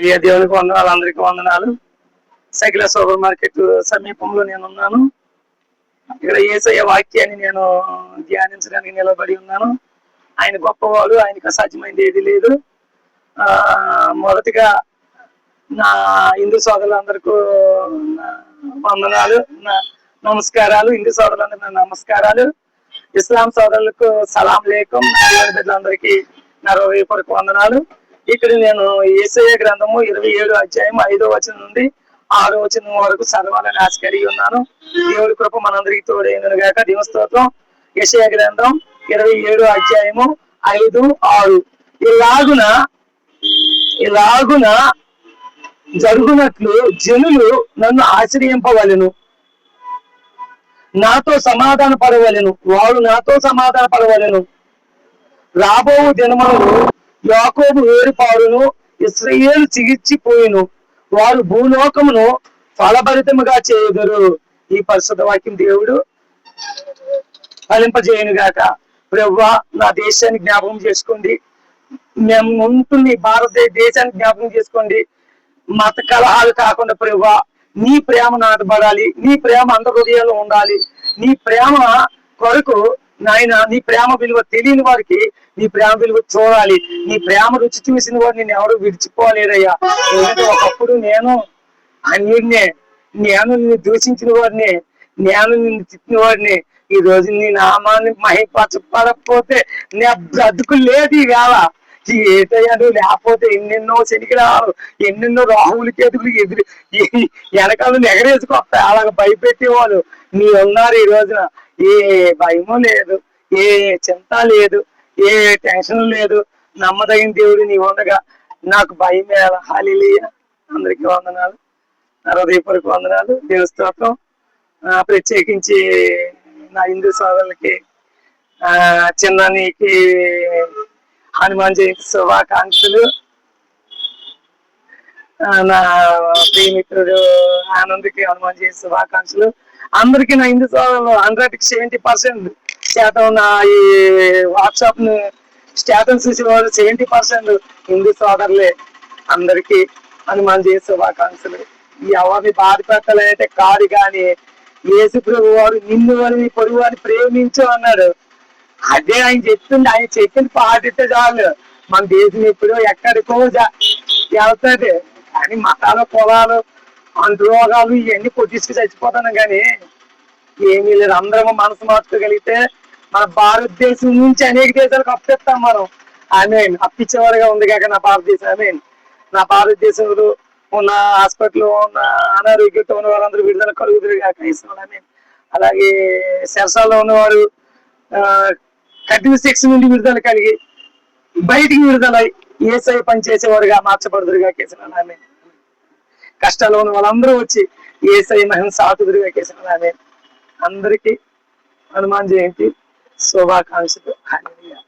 ఈ దేవునికి వందనాలు, అందరికీ వందనాలు. సైకిల్ సూపర్ మార్కెట్ సమీపంలో నేను ఉన్నాను. ఇక్కడ యేసయ్య వాక్యాన్ని నేను ధ్యానించడానికి నిలబడి ఉన్నాను. ఆయన గొప్పవాడు, ఆయనకు అసాధ్యమైంది ఏది లేదు. మొదటిగా నా హిందూ సోదరులందరికీ వందనాలు, నమస్కారాలు. హిందూ సోదరులందరికీ నా నమస్కారాలు. ఇస్లాం సోదరులకు సలాం లేకం. దేవుని బిడ్డలందరికీ నా హృదయపూర్వక వందనాలు. ఇక్కడ నేను యేసయ్య గ్రంథము 27 అధ్యాయం 5వ వచనం నుండి 6వ వచనం వరకు చదవాలని ఆశ కలిగి ఉన్నాను. దేవుడి కృప మనందరికీ తోడైనను గాక. దేవుని స్తోత్రం. యేసయ్య గ్రంథం 27 అధ్యాయము 5, 6. ఇలాగున జరుగునట్లు జనులు నన్ను ఆశ్రయింపవలెను, నాతో సమాధాన పడవలెను, వారు నాతో సమాధాన పడవలెను. రాబో దినములలో యాకోబు వేరుపాడును, ఇశ్రాయేలు చిగిర్చిపోయిను, వారు భూలోకమును ఫలభరితముగా చేయుదురు. ఈ పరిశుద్ధ వాక్యం దేవుడు ఫలింపజేయను గాక. ప్రభువా, నా దేశాన్ని జ్ఞాపకం చేసుకోండి. మేము ఉంటుంది భారతదేశాన్ని జ్ఞాపకం చేసుకోండి. మత కలహాలు కాకుండా ప్రభువా, నీ ప్రేమ నాటబడాలి, నీ ప్రేమ అందరి హృదయాల్లో ఉండాలి. నీ ప్రేమ కొరకు నాయన, నీ ప్రేమ విలువ తెలియని వారికి నీ ప్రేమ విలువ చూడాలి. నీ ప్రేమ రుచి చూసిన వాడు నేను ఎవరు విడిచిపోలేదయ్యా. ఎందుకంటే ఒకప్పుడు నేను అన్యుడినే, నేను నిన్ను దూషించిన వాడిని, నేను నిన్ను తిట్టిన వాడిని. ఈ రోజు నీ నామాన్ని మహిపరచపడకపోతే నీ బ్రతుకు లేదు. ఇవాళ ఏటయ్యా, నువ్వు లేకపోతే ఎన్నెన్నో శనికిరాలు, ఎన్నెన్నో రాహువుల కేతులు ఎదురు వెనకాల ఎగరేసుకొస్తాయి. అలాగ భయపెట్టేవాళ్ళు నీ ఉన్నారు. ఈ రోజున ఏ భయము లేదు, ఏ చింత లేదు, ఏ టెన్షన్ లేదు. నమ్మదగిన దేవుడు నీ ఉండగా నాకు భయం ఎలా? హల్లెలూయా. అందరికీ వందనాలు, హృదయపూర్వక వందనాలు. దేవుని స్తోత్రం. ప్రత్యేకించి నా హిందూ సోదరులకి, చిన్నానికి హనుమాన్ జయంతి శుభాకాంక్షలు. నా ప్రియమిత్రుడు ఆనంద్కి హనుమాన్ జయంతి శుభాకాంక్షలు. అందరికీ నా హిందూ సోదరులు 100కి 70% శాతం నా ఈ వాట్సాప్ ను స్టేటస్ చూసిన వాళ్ళు 70% హిందూ సోదరులే. అందరికీ హనుమాన్ జయంతి శుభాకాంక్షలు. ఎవరిని బాధ పెట్టాలంటే కాదు, కానీ యేసు ప్రభు వారు నిన్ను అని పొరుగు అని ప్రేమించు అన్నాడు. అదే ఆయన చెప్తుంది. ఆయన చెప్పింది పాటిస్తే చాలు. మన దేశం ఎప్పుడో ఎక్కడికో వెళ్తాది. కానీ మతాలు, పొలాలు, అంటురోగాలు ఇవన్నీ కొట్టించుకు చచ్చిపోతాను. కానీ ఏమీ లేదు. అందరము మనసు మార్చుకోగలిగితే మన భారతదేశం నుంచి అనేక దేశాలకు అప్పిస్తాం మనం. ఆమేన్. అప్పించేవారుగా ఉంది కాక నా భారతదేశం. ఆమేన్. నా భారతదేశంలో ఉన్న హాస్పిటల్లో ఉన్న అనారోగ్యంతో ఉన్న వాళ్ళందరూ విడుదల కలుగుతుంది కాక. ఆమేన్. అలాగే శరసాల్లో ఉన్నవారు కఠిన శిక్ష నుండి విడుదల కలిగి బయటికి విడుదలై యేసయ్య పని చేసేవారుగా మార్చబడుదురుగా కేసున్నాను. ఆమేన్. కష్టాల్లో ఉన్న వాళ్ళందరూ వచ్చి యేసయ్య మహిమ సాటుదురుగా కేసున్నాను. ఆమేన్. అందరికీ హనుమాన్ జయంతి శుభాకాంక్షలు. హల్లెలూయా.